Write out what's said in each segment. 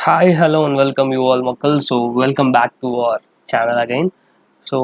Hi, hello, and welcome you all, Makal. So, welcome back to our channel again. So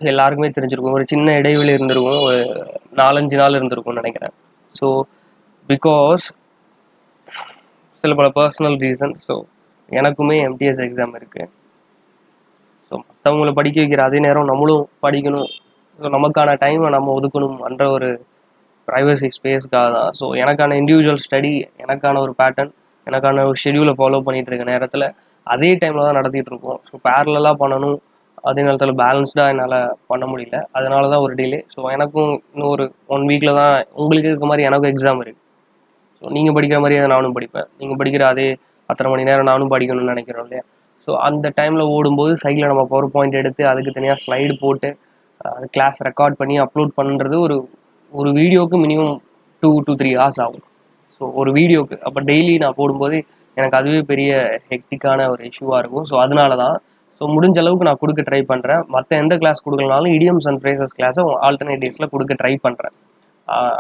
எல்லாருக்குமே தெரிஞ்சிருக்கும், ஒரு சின்ன இடைவெளி இருந்திருக்கும், ஒரு 4-5 நாள் இருந்திருக்கும்னு நினைக்கிறேன். ஸோ பிகாஸ் சில பல பர்சனல் ரீசன். ஸோ எனக்குமே MTS எக்ஸாம் இருக்குது. ஸோ மற்றவங்களை படிக்க வைக்கிற அதே நேரம் நம்மளும் படிக்கணும். ஸோ நமக்கான டைமை நம்ம ஒதுக்கணும் என்ற ஒரு ப்ரைவசி ஸ்பேஸ்க்காக தான். ஸோ எனக்கான இண்டிவிஜுவல் ஸ்டடி, எனக்கான ஒரு பேட்டர்ன், எனக்கான ஒரு ஷெடியூலை ஃபாலோ பண்ணிகிட்டு இருக்க நேரத்தில் அதே டைமில் தான் நடத்திட்டு இருக்கோம். ஸோ பேரலாக பண்ணணும், அதே நேரத்தில் பேலன்ஸ்டாக என்னால் பண்ண முடியல. அதனால தான் ஒரு டிலே. ஸோ எனக்கும் இன்னும் ஒரு 1 வீக்கில் தான் உங்களுக்கு இருக்க மாதிரி எனக்கும் எக்ஸாம் இருக்குது. ஸோ நீங்கள் படிக்கிற மாதிரியே நானும் படிப்பேன். நீங்கள் படிக்கிற அதே 10 மணி நேரம் நானும் படிக்கணும்னு நினைக்கிறோம் இல்லையா? ஸோ அந்த டைமில் ஓடும்போது சைடில் நம்ம பவர் பாயிண்ட் எடுத்து அதுக்கு தனியாக ஸ்லைடு போட்டு கிளாஸ் ரெக்கார்ட் பண்ணி அப்லோட் பண்ணுறது ஒரு வீடியோவுக்கு மினிமம் 2 to 3 hours ஆகும். ஸோ ஒரு வீடியோவுக்கு அப்போ டெய்லி நான் போடும்போது எனக்கு அதுவே பெரிய ஹெக்டிக்கான ஒரு இஷ்யூவாக இருக்கும். ஸோ அதனால தான் ஸோ முடிஞ்ச அளவுக்கு நான் கொடுக்க ட்ரை பண்ணுறேன். மற்ற எந்த கிளாஸ் கொடுக்கலனாலும் idioms and phrases கிளாஸை ஆல்டர்னேட் டேஸில் கொடுக்க ட்ரை பண்ணுறேன்.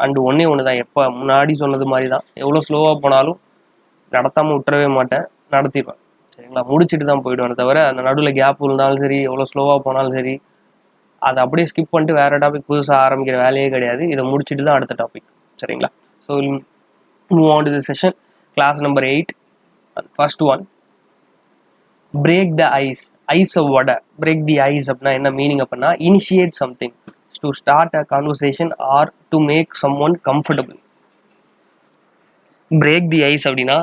அண்டு ஒன்றே ஒன்று தான், எப்போ முன்னாடி சொன்னது மாதிரி தான், எவ்வளோ ஸ்லோவாக போனாலும் நடத்தாமல் விட்டுறவே மாட்டேன், நடத்திடுவேன். சரிங்களா? முடிச்சுட்டு தான் போயிடுவேன். தவிர அந்த நடுவில் கேப் இருந்தாலும் சரி, எவ்வளோ ஸ்லோவாக போனாலும் சரி, அதை அப்படியே ஸ்கிப் பண்ணிட்டு வேறு டாபிக் புதுசாக ஆரம்பிக்கிற வேலையே கிடையாது. இதை முடிச்சுட்டு தான் அடுத்த டாபிக். சரிங்களா? So move on to the session. Class number 8. First one, break the ice. ஐஸை வடை. பிரேக் தி ஐஸ் அப்படின்னா என்ன மீனிங் அப்படின்னா, initiate something, to start a conversation or to make someone comfortable. Break the ice அப்படின்னா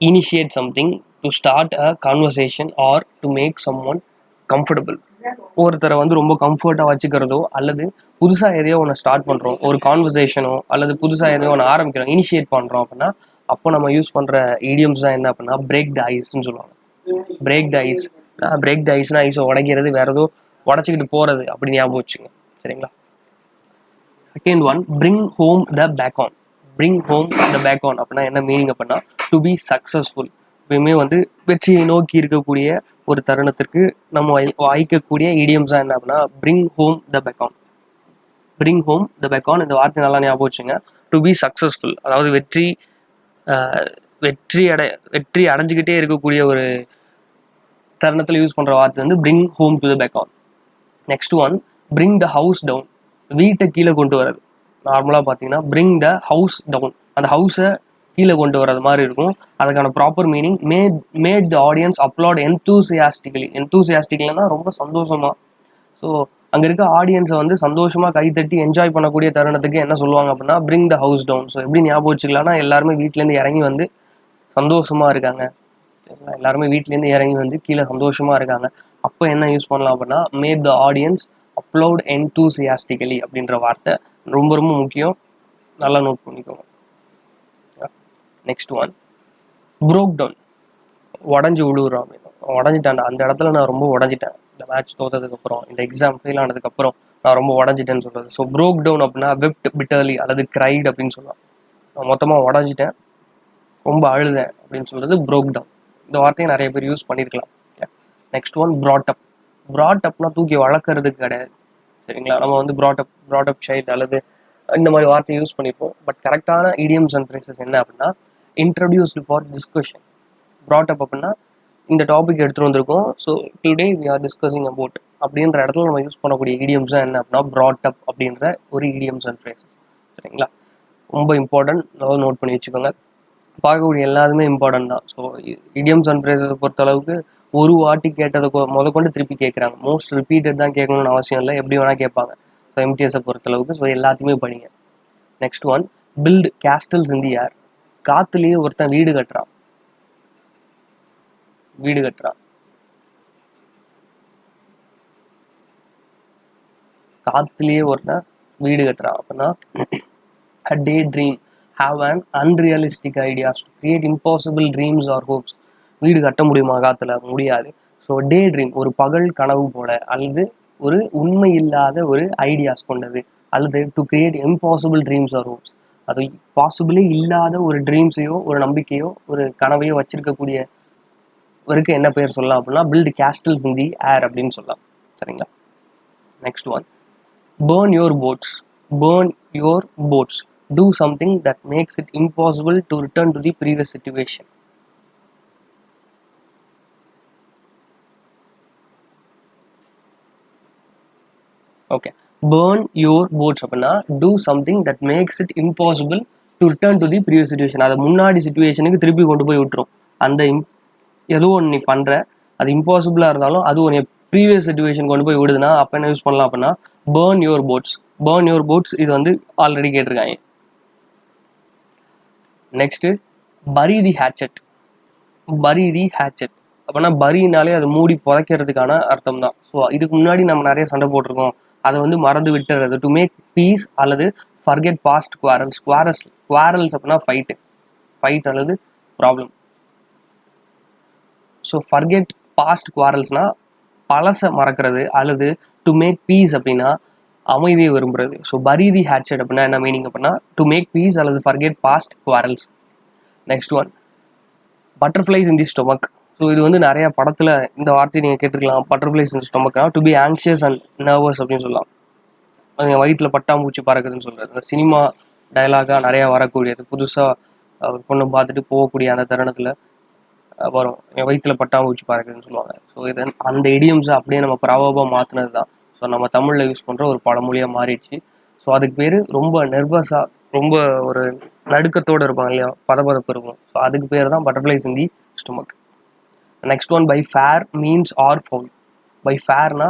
initiate something, to start a conversation or to make someone comfortable. ஒருத்தரை ரொம்ப கம்ஃபர்ட்டாக வச்சுக்கிறதோ, அல்லது புதுசாக எதையோ ஒன்று ஸ்டார்ட் பண்ணுறோம், ஒரு கான்வர்சேஷனோ அல்லது புதுசாக எதையோ ஒன்று ஆரம்பிக்கிறோம், இனிஷியேட் பண்ணுறோம் அப்படின்னா அப்போ நம்ம யூஸ் பண்ணுற idioms தான் என்ன அப்படின்னா பிரேக் த ஐஸ்ன்னு சொல்லுவாங்க. Break the ice. Break the ஐஸ்னா ஐஸை உடைக்கிறது, வேற ஏதோ உடச்சிக்கிட்டு போகிறது அப்படி ஞாபகம் வச்சுங்க. சரிங்களா? Second one, bring home the bacon. Bring home the bacon அப்படின்னா என்ன மீனிங் அப்படின்னா, டு பி சக்ஸஸ்ஃபுல். எப்பயுமே வெற்றியை நோக்கி இருக்கக்கூடிய ஒரு தருணத்திற்கு நம்ம வாய்க்கக்கூடிய idioms தான் என்ன அப்படின்னா bring home the bacon. Bring home the bacon, இந்த வார்த்தை நல்லா ஞாபகம் வச்சுங்க. டு பி சக்ஸஸ்ஃபுல் அதாவது வெற்றி அடைஞ்சிக்கிட்டே இருக்கக்கூடிய ஒரு தருணத்தில் யூஸ் பண்ணுற வார்த்தை bring home to the bacon. Next one, bring the house down. வீட்டை கீழே கொண்டு வரது. நார்மலாக பார்த்தீங்கன்னா பிரிங் த ஹவுஸ் டவுன், அந்த ஹவுஸை கீழே கொண்டு வரது மாதிரி இருக்கும். அதுக்கான proper meaning, made the audience applaud enthusiastically. என்தூசியாஸ்டிக்கலினா ரொம்ப சந்தோஷமாக. ஸோ அங்கே இருக்க ஆடியன்ஸை சந்தோஷமாக கைத்தட்டி என்ஜாய் பண்ணக்கூடிய தருணத்துக்கு என்ன சொல்லுவாங்க அப்படின்னா bring the house down. So எப்படி ஞாபகம் வச்சுக்கலாம்னா, எல்லாருமே வீட்டிலேருந்து இறங்கி சந்தோஷமாக இருக்காங்க. எல்லாருமே வீட்டிலேருந்து இறங்கி கீழே சந்தோஷமாக இருக்காங்க. அப்போ என்ன யூஸ் பண்ணலாம் அப்படின்னா made the audience applaud enthusiastically அப்படின்ற வார்த்தை ரொம்ப ரொம்ப முக்கியம். நல்லா நோட் பண்ணிக்கோங்க. Next one, broke down. உடஞ்சி விழுவுறோம் அப்படின்னு. உடஞ்சிட்டான்டா, அந்த இடத்துல நான் ரொம்ப உடஞ்சிட்டேன், இந்த மேட்ச் தோற்றதுக்கப்புறம், இந்த எக்ஸாம் ஃபெயில் ஆனதுக்கப்புறம் நான் ரொம்ப உடஞ்சிட்டேன்னு சொல்கிறது. ஸோ ப்ரோக் டவுன் அப்படின்னா வெப்ட் பிட்டர்லி அல்லது கிரைட் அப்படின்னு சொல்லலாம். நான் மொத்தமாக உடஞ்சிட்டேன், ரொம்ப அழுதேன் அப்படின்னு சொல்கிறது ப்ரோக் டவுன். இந்த வார்த்தையை நிறைய பேர் யூஸ் பண்ணியிருக்கலாம். Next one, brought up. Brought அப்னா தூக்கி வளர்க்குறதுக்கு கிடையாது. சரிங்களா? நம்ம ப்ராட் அப் சைல்டு அல்லது இந்த மாதிரி வார்த்தையை யூஸ் பண்ணியிருப்போம். பட் கரெக்டான idioms and phrases என்ன அப்படின்னா introduced for discussion. Brought up அப்படின்னா இந்த டாபிக் எடுத்துகிட்டு வந்திருக்கோம், so today we are discussing about அப்படின்ற இடத்துல நம்ம யூஸ் பண்ணக்கூடிய idioms தான் என்ன அப்படின்னா ப்ராட் அப் அப்படின்ற ஒரு idioms and phrases. சரிங்களா? ரொம்ப இம்பார்ட்டன்ட், அதாவது நோட் பண்ணி வச்சுக்கோங்க. பார்க்கக்கூடிய எல்லாருமே இம்பார்ட்டன்ட் தான். ஸோ idioms and phrases பொறுத்த அளவுக்கு ஒரு வாட்டி கேட்டதை கொண்டு திருப்பி கேட்குறாங்க. மோஸ்ட் ரிப்பீட்டட் தான் கேட்கணும்னு அவசியம் இல்லை, எப்படி வேணால் கேட்பாங்க. ஸோ MTSஐ பொறுத்தளவுக்கு ஸோ எல்லாத்தையுமே படிங்க. நெக்ஸ்ட் ஒன், பில்ட் கேஸ்டல்ஸ் இன் தி ஏர். காற்றுலேயே ஒருத்தன் வீடு கட்டுறான். காற்றுலேயே ஒருத்தன் வீடு கட்டுறான் அப்படின்னா a daydream, have an unrealistic ideas to create impossible dreams or hopes. வீடு கட்ட முடியுமா காற்றுல? முடியாது. ஸோ டே ட்ரீம், ஒரு பகல் கனவு போல, அல்லது ஒரு உண்மை இல்லாத ஒரு ஐடியாஸ் கொண்டது, அல்லது to create impossible dreams or hopes. அது பாசிபிளே இல்லாத ஒரு ட்ரீம்ஸையோ ஒரு நம்பிக்கையோ ஒரு கனவையோ வச்சிருக்கக்கூடிய வரைக்கும் என்ன பேர் சொல்லலாம் அப்படின்னா பில்ட் கேஸ்டல்ஸ் இன் தி ஏர் அப்படின்னு சொல்லலாம். சரிங்களா? Next one, burn your boats. Do something that makes it impossible to return to the previous situation. Okay, burn your boats அப்படின்னா do something that makes it impossible to return to the previous situation. அதை முன்னாடி சுச்சுவேஷனுக்கு திருப்பி கொண்டு போய் விட்டுரும். அந்த ஏதோ ஒன்று நீ பண்ணுற, அது இம்பாசிபிளாக இருந்தாலும் அது ஒன்று ப்ரீவியஸ் சுச்சுவேஷன் கொண்டு போய் விடுதுன்னா அப்போ என்ன யூஸ் பண்ணலாம் அப்படின்னா burn your boats. burn your boats இது வந்து ஆல்ரெடி கேட்டிருக்காங்க. Next bury the hatchet. bury the hatchet அப்படின்னா பரினாலே அது மூடி புதைக்கிறதுக்கான அர்த்தம் தான். ஸோ இதுக்கு முன்னாடி நம்ம நிறைய சண்டை போட்டிருக்கோம், அதை வந்து மறந்து விட்டுறது. டு மேக் பீஸ் அல்லது ஃபர்கெட் பாஸ்ட் குவாரல்ஸ். குவாரல்ஸ் அப்படின்னா ஃபைட் அல்லது ப்ராப்ளம். ஸோ ஃபர்கெட் பாஸ்ட் குவாரல்ஸ்னா பழசை மறக்கிறது, அல்லது டு மேக் பீஸ் அப்படின்னா அமைதியை விரும்புறது. ஸோ bury the hatchet அப்படின்னா என்ன மீனிங் அப்படின்னா டு மேக் பீஸ் அல்லது forget past quarrels. Next one butterflies in the stomach. So இது வந்து நிறைய படத்தில் இந்த வார்த்தையை நீங்கள் கேட்டிருக்கலாம். பட்டர்ஃப்ளைஸ் இன் ஸ்டொமக்னா to be anxious and nervous அப்படின்னு சொல்லலாம். அது வயிற்றில் பட்டாம்பூச்சி பறக்குதுன்னு சொல்கிறது. இந்த சினிமா டயலாகாக நிறையா வரக்கூடியது. புதுசாக ஒரு பொண்ணை பார்த்துட்டு போகக்கூடிய அந்த தருணத்தில் வரும், என் வயிற்றில் பட்டாம்பூச்சி பறக்குதுன்னு சொல்லுவாங்க. ஸோ இது அந்த இடியம்ஸை அப்படியே நம்ம ப்ராபபாக மாற்றினது தான். ஸோ நம்ம தமிழில் யூஸ் பண்ணுற ஒரு பழமொழியாக மாறிடுச்சு. ஸோ அதுக்கு பேர் ரொம்ப நர்வஸாக, ரொம்ப ஒரு நடுக்கத்தோடு இருப்பாங்க இல்லையா, பதப்பதப்பு இருக்கும். ஸோ அதுக்கு பேர் தான் butterflies in the stomach. Next one by fair means or foul. By ஃபேர்னா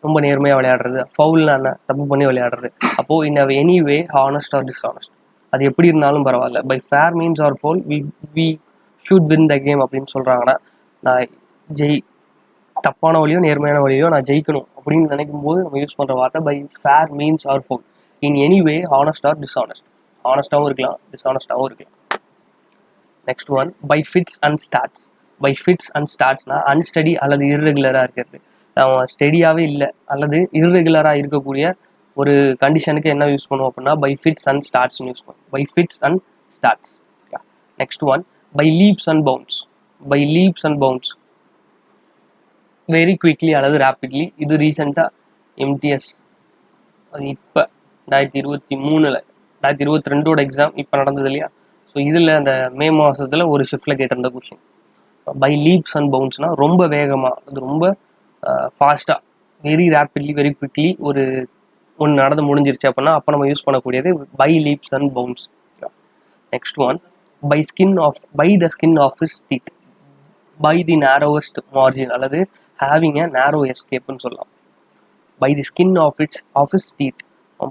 ரொம்ப நேர்மையாக விளையாடுறது, ஃபவுல்னா என்ன தப்பு பண்ணி விளையாடுறது. அப்போது in any way honest or dishonest, அது எப்படி இருந்தாலும் பரவாயில்ல. By fair means or foul we should win the game அப்படின்னு சொல்கிறாங்கன்னா, நான் தப்பான வழியோ நேர்மையான வழியோ நான் ஜெயிக்கணும் அப்படின்னு நினைக்கும் போது நம்ம யூஸ் பண்ணுற வார்த்தை by fair means or foul. In any way honest or dishonest, ஹானஸ்டாகவும் இருக்கலாம் டிஸ்ஹானஸ்டாகவும் இருக்கலாம். Next one by fits and starts. By fits and ஸ்டார்ட்ஸ்னா அன்ஸ்டடி அல்லது இர்ரெகுலராக இருக்கிறது. அவன் ஸ்டடியாகவே இல்லை அல்லது இர்ரெகுலராக இருக்கக்கூடிய ஒரு கண்டிஷனுக்கு என்ன யூஸ் பண்ணுவோம் அப்படின்னா பை ஃபிட்ஸ் அண்ட் ஸ்டார்ட்ஸ்னு யூஸ் பண்ணுவோம். By fits and starts. Next one by leaps and bounds. Very leaps and பவுன்ஸ் வெரி குவிக்லி அல்லது ரேப்பிட்லி. இது ரீசெண்டாக MTS அது இப்போ 2023 2022 எக்ஸாம் இப்போ நடந்தது இல்லையா. ஸோ இதில் அந்த மே மாதத்தில் ஒரு ஷிஃப்ட்டில் கேட்டிருந்த கொஸ்டின். பை லீப்ஸ் அண்ட் பவுன்ஸ்னால் ரொம்ப வேகமாக, அது ரொம்ப ஃபாஸ்ட்டாக, வெரி ரேப்பிட்லி வெரி குவிக்லி ஒன்று நடந்து முடிஞ்சிருச்சு அப்படின்னா அப்போ நம்ம யூஸ் பண்ணக்கூடியது by leaps and bounds. Next one by the skin of his teeth. By the narrowest margin அல்லது ஹேவிங் அ நேரோ எஸ்கேப்னு சொல்லலாம். By the skin of his teeth,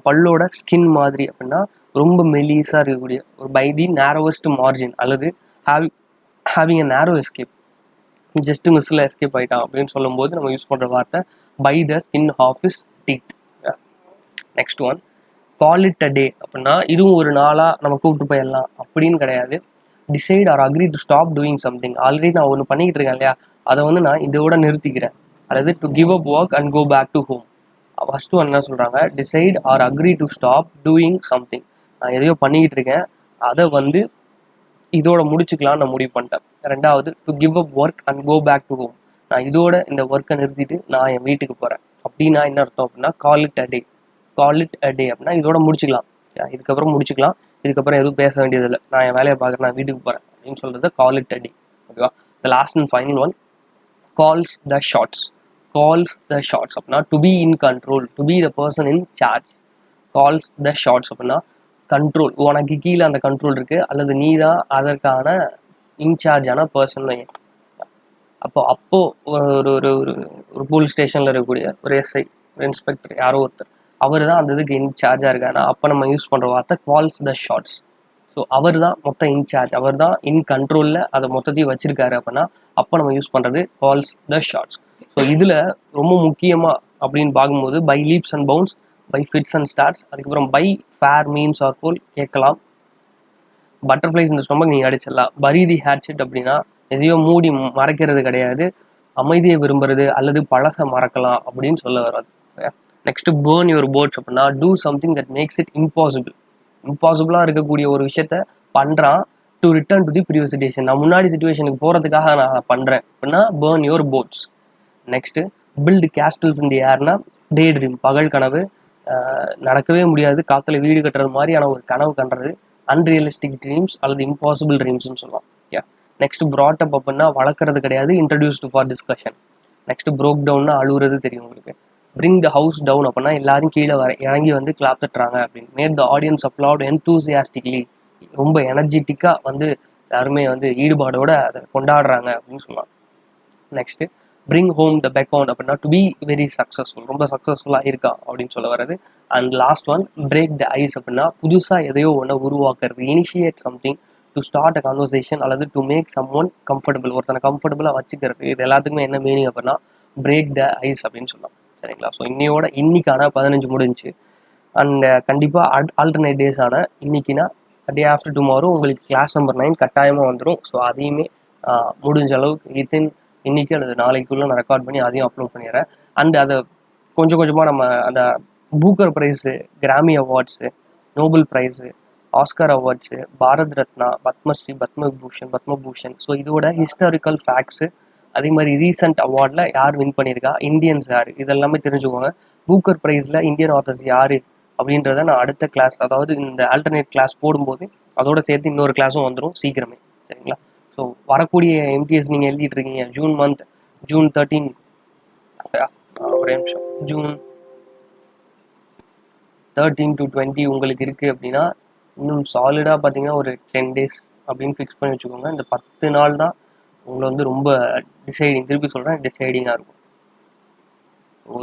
பல்லோட ஸ்கின் மாதிரி அப்படின்னா ரொம்ப மெலிசாக இருக்கக்கூடிய ஒரு பை தி நேரோவஸ்ட் மார்ஜின் அல்லது having a narrow escape, just மிஸ்ஸில் escape ஆகிட்டான் அப்படின்னு சொல்லும்போது நம்ம யூஸ் பண்ணுற வார்த்தை by the skin of his teeth. Next one call it a day அப்படின்னா இதுவும் ஒரு நாளாக நம்ம கூப்பிட்டு போயிடலாம் அப்படின்னு கிடையாது. Decide or agree to stop doing something. Already நான் ஒன்று பண்ணிக்கிட்டு இருக்கேன் இல்லையா, அதை வந்து நான் இதோட நிறுத்திக்கிறேன். அல்லது to give up work and go back to home. First one என்ன சொல்கிறாங்க, decide or agree to stop doing something. நான் எதையோ பண்ணிக்கிட்டு இருக்கேன், அதை வந்து இதோட முடிச்சுக்கலாம்னு நான் முடிவு பண்ணிட்டேன். ரெண்டாவது to give up work and go back to home. நான் இதோட இந்த ஒர்க்கை நிறுத்திட்டு நான் என் வீட்டுக்கு போகிறேன் அப்படின்னா என்ன அர்த்தம் அப்படின்னா கால் it a day. Call it a day அப்படின்னா இதோட முடிச்சுக்கலாம், இதுக்கப்புறம் முடிச்சுக்கலாம், இதுக்கப்புறம் எதுவும் பேச வேண்டியதில்லை, நான் என் வேலையை பார்க்குறேன், நான் வீட்டுக்கு போகிறேன் அப்படின்னு சொல்கிறது கால் இட் அ டே. ஓகேவா. The last and final one calls the shots. Calls the shots அப்படின்னா to be in control, to be the person in charge. Calls the shots அப்படின்னா கண்ட்ரோல், உனக்கு கீழே அந்த கண்ட்ரோல் இருக்குது அல்லது நீ தான் அதற்கான இன்சார்ஜான பர்சன். அப்போது ஒரு ஒரு ஒரு போலீஸ் ஸ்டேஷனில் இருக்கக்கூடிய ஒரு SI, ஒரு இன்ஸ்பெக்டர், யாரோ ஒருத்தர், அவர் தான் அந்த இதுக்கு இன்சார்ஜாக இருக்காருன்னா அப்போ நம்ம யூஸ் பண்ணுற வார்த்தை கால்ஸ் த ஷாட்ஸ். ஸோ அவர் தான் மொத்த இன்சார்ஜ், அவர் தான் இன் கண்ட்ரோலில் அதை மொத்தத்தையும் வச்சிருக்காரு அப்படின்னா அப்போ நம்ம யூஸ் பண்ணுறது கால்ஸ் த ஷாட்ஸ். ஸோ இதில் ரொம்ப முக்கியமாக அப்படின்னு பார்க்கும்போது by leaps and bounds, by fits and starts, அதுக்கப்புறம் by fair means or foul கேட்கலாம். பட்டர்ஃப்ளைஸ் இந்த ஸ்டொமக் நீங்கள் அடிச்சிடலாம். பரி தி ஹேட்செட் அப்படின்னா எதையோ மூடி மறைக்கிறது கிடையாது, அமைதியை விரும்புறது அல்லது பழசை மறக்கலாம் அப்படின்னு சொல்ல வராது. நெக்ஸ்ட்டு burn your boats அப்படின்னா do something that makes it impossible. இம்பாசிபிளாக இருக்கக்கூடிய ஒரு விஷயத்த பண்ணுறான் to return to the previous situation. நான் முன்னாடி சிச்சுவேஷனுக்கு போகிறதுக்காக நான் பண்ணுறேன் அப்படின்னா burn your boats. Next build castles in the ஏர்னா டே ட்ரீம், பகல் கனவு, நடக்கவே முடியாது, காற்றுல வீடு கட்டுறது மாதிரியான ஒரு கனவு கண்டுறது, அன்ரியலிஸ்டிக் ட்ரீம்ஸ் அல்லது இம்பாசிபிள் ட்ரீம்ஸ்னு சொல்லலாம். நெக்ஸ்ட் brought up அப்படின்னா வளர்க்குறது கிடையாது, introduced for discussion. Next broke டவுன்னா அழுகுறது தெரியும் உங்களுக்கு. bring the house down அப்படின்னா எல்லாரும் கீழே இறங்கி வந்து கிளாப் தட்டுறாங்க அப்படின்னு. Mat the audience applaud enthusiastically, ரொம்ப எனர்ஜெட்டிக்காக வந்து யாருமே வந்து ஈடுபாடோட அதை கொண்டாடுறாங்க அப்படின்னு சொல்லலாம். நெக்ஸ்ட்டு பிரிங் ஹோம் த பெக்கான் அப்படின்னா டு பி வெரி சக்ஸஸ்ஃபுல், ரொம்ப சக்ஸஸ்ஃபுல்லாக இருக்கா அப்படின்னு சொல்ல வர்றது. And last one break the ice அப்படின்னா புதுசாக எதையோ ஒன்று உருவாக்குறது, initiate something to start a conversation அல்லது to make someone comfortable, ஒருத்தனை கம்ஃபர்டபுளாக வச்சுக்கிறது. இது எல்லாத்துக்குமே என்ன மீனிங் அப்படின்னா பிரேக் த ஐஸ் அப்படின்னு சொல்லலாம். சரிங்களா? ஸோ இன்னைக்கான 15 முடிஞ்சு. அண்ட் கண்டிப்பாக ஆல்டர்னேட் டேஸான இன்னைக்குன்னா டே ஆஃப்டர் டுமாரோ உங்களுக்கு கிளாஸ் நம்பர் 9 கட்டாயமாக வந்துடும். ஸோ அதையுமே முடிஞ்ச அளவுக்கு இன்னைக்கு அல்லது நாளைக்குள்ளே நான் ரெக்கார்ட் பண்ணி அதையும் அப்லோட் பண்ணிடுறேன். அண்ட் அதை கொஞ்சம் கொஞ்சமாக நம்ம அந்த Booker prize, Grammy awards, Nobel prize, Oscar awards, Bharat Ratna, Padma Shri, Padma Bhushan, so இதோட ஹிஸ்டாரிக்கல் ஃபேக்ட்ஸு, அதே மாதிரி ரீசெண்ட் அவார்டில் யார் வின் பண்ணியிருக்கா, இந்தியன்ஸ் யார், இதெல்லாமே தெரிஞ்சுக்கோங்க. பூக்கர் ப்ரைஸில் இந்தியன் ஆத்தர்ஸ் யார் அப்படின்றத நான் அடுத்த கிளாஸ், அதாவது இந்த ஆல்டர்னேட் கிளாஸ் போடும்போது அதோட சேர்த்து இன்னொரு கிளாஸும் வந்துடும் சீக்கிரமே. சரிங்களா? ஸோ வரக்கூடிய MTS நீங்கள் எழுதிட்டு இருக்கீங்க ஜூன் 13, ஒரே நிமிஷம், ஜூன் 13 to 20 உங்களுக்கு இருக்குது அப்படின்னா இன்னும் சாலிடாக பார்த்தீங்கன்னா ஒரு 10 days அப்படின்னு ஃபிக்ஸ் பண்ணி வச்சுக்கோங்க. இந்த 10 நாள் தான் உங்களை வந்து ரொம்ப திருப்பி சொல்கிறேன், டிசைடிங்காக இருக்கும்.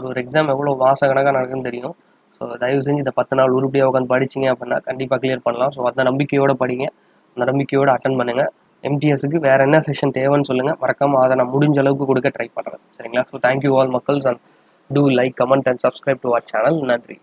ஒரு எக்ஸாம் எவ்வளோ மாதக்கணக்காக நடக்குன்னு தெரியும். ஸோ தயவு செஞ்சு இந்த 10 நாள் உருப்படியாக உட்காந்து படிச்சிங்க அப்படின்னா கண்டிப்பாக கிளியர் பண்ணலாம். ஸோ அந்த நம்பிக்கையோடு படிங்க, அந்த நம்பிக்கையோடு அட்டன் பண்ணுங்கள். MTSக்கு வேறு என்ன செஷன் தேவைன்னு சொல்லுங்கள், மறக்காமல் அதை நான் முடிஞ்ச அளவுக்கு கொடுக்க ட்ரை பண்ணுறேன். சரிங்களா? ஸோ தேங்க்யூ ஆல் மக்கள்ஸ், and do like, comment and subscribe to our channel. நன்றி.